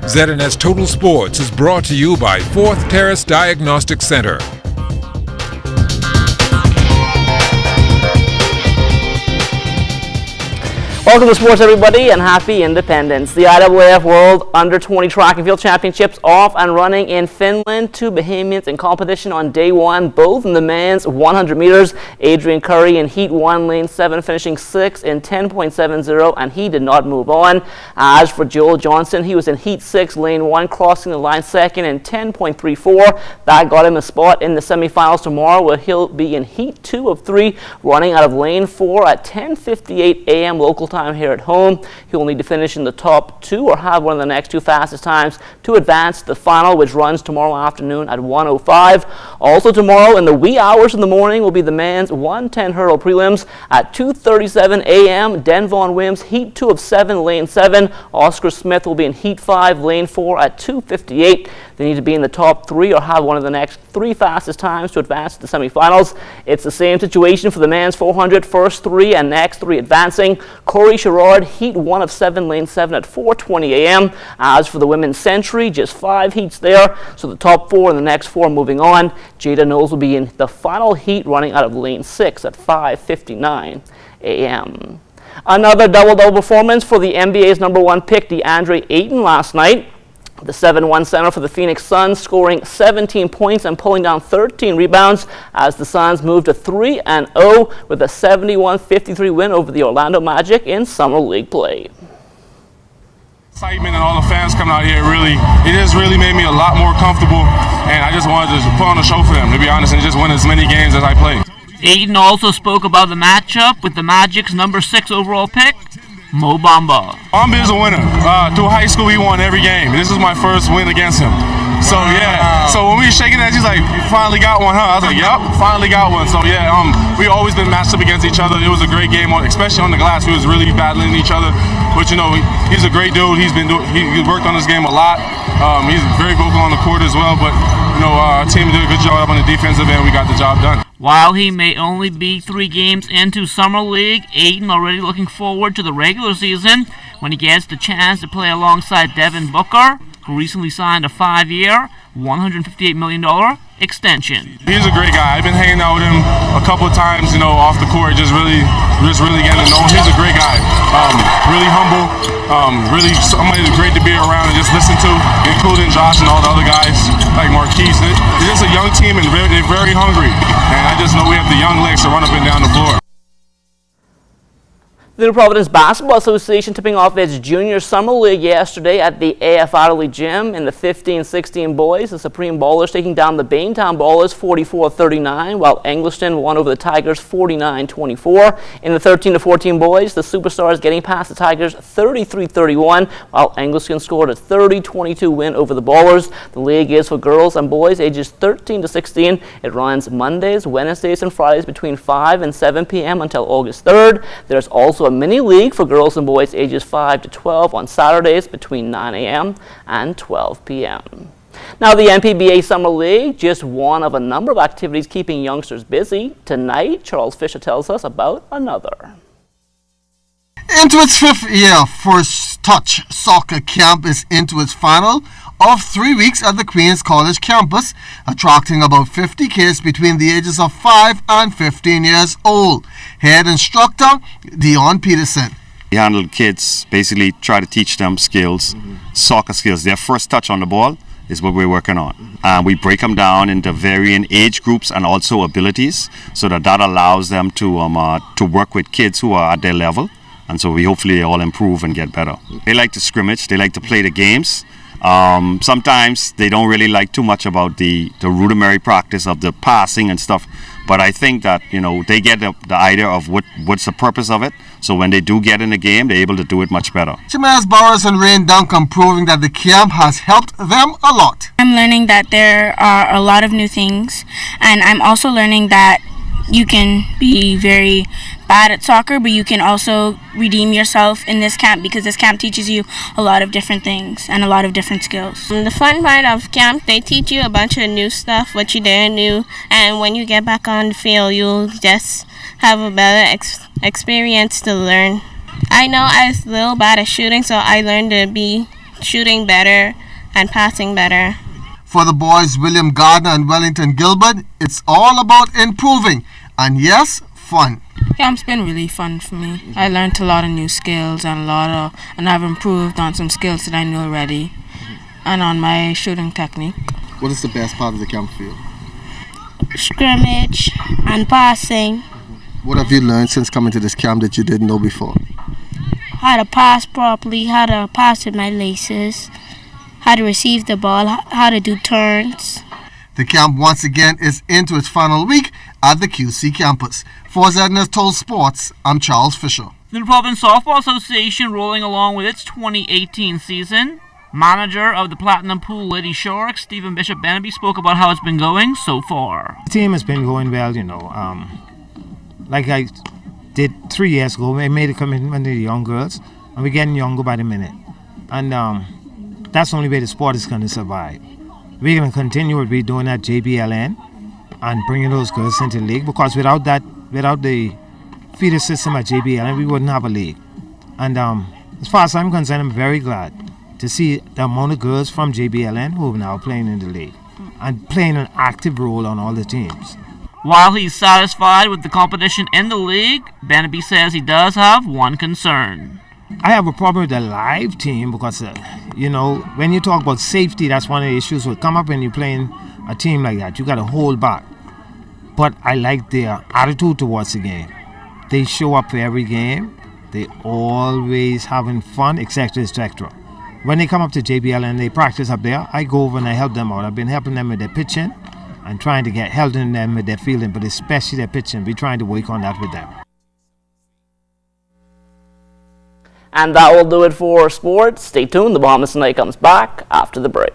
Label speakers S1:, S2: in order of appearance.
S1: ZNS Total Sports is brought to you by 4th Terrace Diagnostic Center.
S2: Welcome to sports, everybody, and happy Independence. The IAAF World Under-20 Track and Field Championships off and running in Finland. Two Bahamians in competition on day one, both in the men's 100 meters. Adrian Curry in Heat 1, Lane 7, finishing 6 in 10.70, and he did not move on. As for Joel Johnson, he was in Heat 6, Lane 1, crossing the line second in 10.34. That got him a spot in the semifinals tomorrow, where he'll be in Heat 2 of 3, running out of Lane 4 at 10:58 a.m. local time here at home. He'll need to finish in the top 2 or have one of the next 2 fastest times to advance to the final, which runs tomorrow afternoon at 1:05. Also tomorrow in the wee hours in the morning will be the men's 110 hurdle prelims at 2:37 a.m. Denvon Wims, Heat 2 of 7, Lane 7. Oscar Smith will be in Heat 5, Lane 4 at 2:58. They need to be in the top 3 or have one of the next 3 fastest times to advance to the semifinals. It's the same situation for the men's 400, first 3 and next 3 advancing. Corey Sherrard, Heat 1 of 7, Lane 7 at 4:20 a.m. As for the women's century, just 5 heats there, so the top 4 and the next 4 moving on. Jada Knowles will be in the final heat running out of Lane 6 at 5:59 a.m. Another double-double performance for the NBA's #1 pick, DeAndre Ayton, last night. The 7-1 center for the Phoenix Suns scoring 17 points and pulling down 13 rebounds as the Suns moved to 3-0 with a 71-53 win over the Orlando Magic in Summer League play.
S3: Excitement and all the fans coming out here it just really made me a lot more comfortable, and I just wanted to put on a show for them, to be honest, and just win as many games as I play.
S4: Ayton also spoke about the matchup with the Magic's #6 overall pick, Mo Bamba.
S3: Bamba is a winner. Through high school, he won every game. This is my first win against him. So yeah, so when we were shaking that, he's like, "You finally got one, huh?" I was like, "Yep, finally got one." So yeah, we always been matched up against each other. It was a great game, especially on the glass. We was really battling each other. But you know, he's a great dude. He worked on this game a lot. He's very vocal on the court as well. But you know, our team did a good job on the defensive end. We got the job done.
S4: While he may only be 3 games into Summer League, Ayton already looking forward to the regular season when he gets the chance to play alongside Devin Booker, who recently signed a 5-year, $158 million extension.
S3: He's a great guy. I've been hanging out with him a couple of times, you know, off the court, just really getting to know him. He's a great guy. Really humble, really somebody that's great to be around and just listen to, including Josh and all the other guys like Marquise. It's just a young team and they're very hungry. And I just know we have the young legs to run up and down the floor.
S2: The New Providence Basketball Association tipping off its Junior Summer League yesterday at the AF Adderley Gym. In the 15-16 boys, the Supreme Ballers taking down the Baintown Ballers 44-39, while Engliston won over the Tigers 49-24. In the 13-14 boys, the Superstars getting past the Tigers 33-31, while Engliston scored a 30-22 win over the Ballers. The league is for girls and boys ages 13-16. It runs Mondays, Wednesdays, and Fridays between 5 and 7 p.m. until August 3rd. There's also a mini league for girls and boys ages 5 to 12 on Saturdays between 9 a.m. and 12 p.m. Now, the NPBA Summer League, just one of a number of activities keeping youngsters busy. Tonight, Charles Fisher tells us about another.
S5: Into its 5th year, First Touch Soccer Camp is into its final of 3 weeks at the Queen's College campus, attracting about 50 kids between the ages of 5 and 15 years old. Head instructor Dion Peterson.
S6: We handle kids, basically try to teach them skills, soccer skills. Their first touch on the ball is what we're working on. We break them down into varying age groups and also abilities, so that allows them to work with kids who are at their level. And so we hopefully all improve and get better. They like to scrimmage, they like to play the games. Sometimes they don't really like too much about the rudimentary practice of the passing and stuff, but I think that, you know, they get the idea of what's the purpose of it, so when they do get in the game, they're able to do it much better.
S5: Jimenez Bowers and Rain Duncan proving that the camp has helped them a lot.
S7: I'm learning that there are a lot of new things, and I'm also learning that you can be very bad at soccer, but you can also redeem yourself in this camp, because this camp teaches you a lot of different things and a lot of different skills.
S8: The fun part of camp, they teach you a bunch of new stuff, what you didn't know, and when you get back on the field, you'll just have a better experience to learn. I know I was a little bad at shooting, so I learned to be shooting better and passing better.
S5: For the boys, William Gardner and Wellington Gilbert, it's all about improving and yes, fun.
S9: Camp's been really fun for me. I learned a lot of new skills and I've improved on some skills that I knew already and on my shooting technique.
S5: What is the best part of the camp for you?
S8: Scrimmage and passing.
S5: What have you learned since coming to this camp that you didn't know before?
S8: How to pass properly, how to pass with my laces, how to receive the ball, how to do turns.
S5: The camp once again is into its final week at the QC campus. For ZNS Total Sports, I'm Charles Fisher.
S4: The Province Softball Association rolling along with its 2018 season. Manager of the Platinum Pool Lady Sharks, Stephen Bishop Beneby, spoke about how it's been going so far.
S10: The team has been going well, like I did 3 years ago. I made a commitment to the young girls, and we're getting younger by the minute. And that's the only way the sport is going to survive. We're going to continue what we're doing at JBLN and bringing those girls into the league, because without the feeder system at JBLN, we wouldn't have a league. And as far as I'm concerned, I'm very glad to see the amount of girls from JBLN who are now playing in the league and playing an active role on all the teams.
S4: While he's satisfied with the competition in the league, Beneby says he does have one concern.
S10: I have a problem with the live team because, when you talk about safety, that's one of the issues that come up when you're playing a team like that. You got to hold back. But I like their attitude towards the game. They show up for every game. They always having fun, etc., etc. When they come up to JBL and they practice up there, I go over and I help them out. I've been helping them with their pitching and trying to helping them with their fielding, but especially their pitching. We're trying to work on that with them.
S2: And that will do it for sports. Stay tuned. The Bahamas Tonight comes back after the break.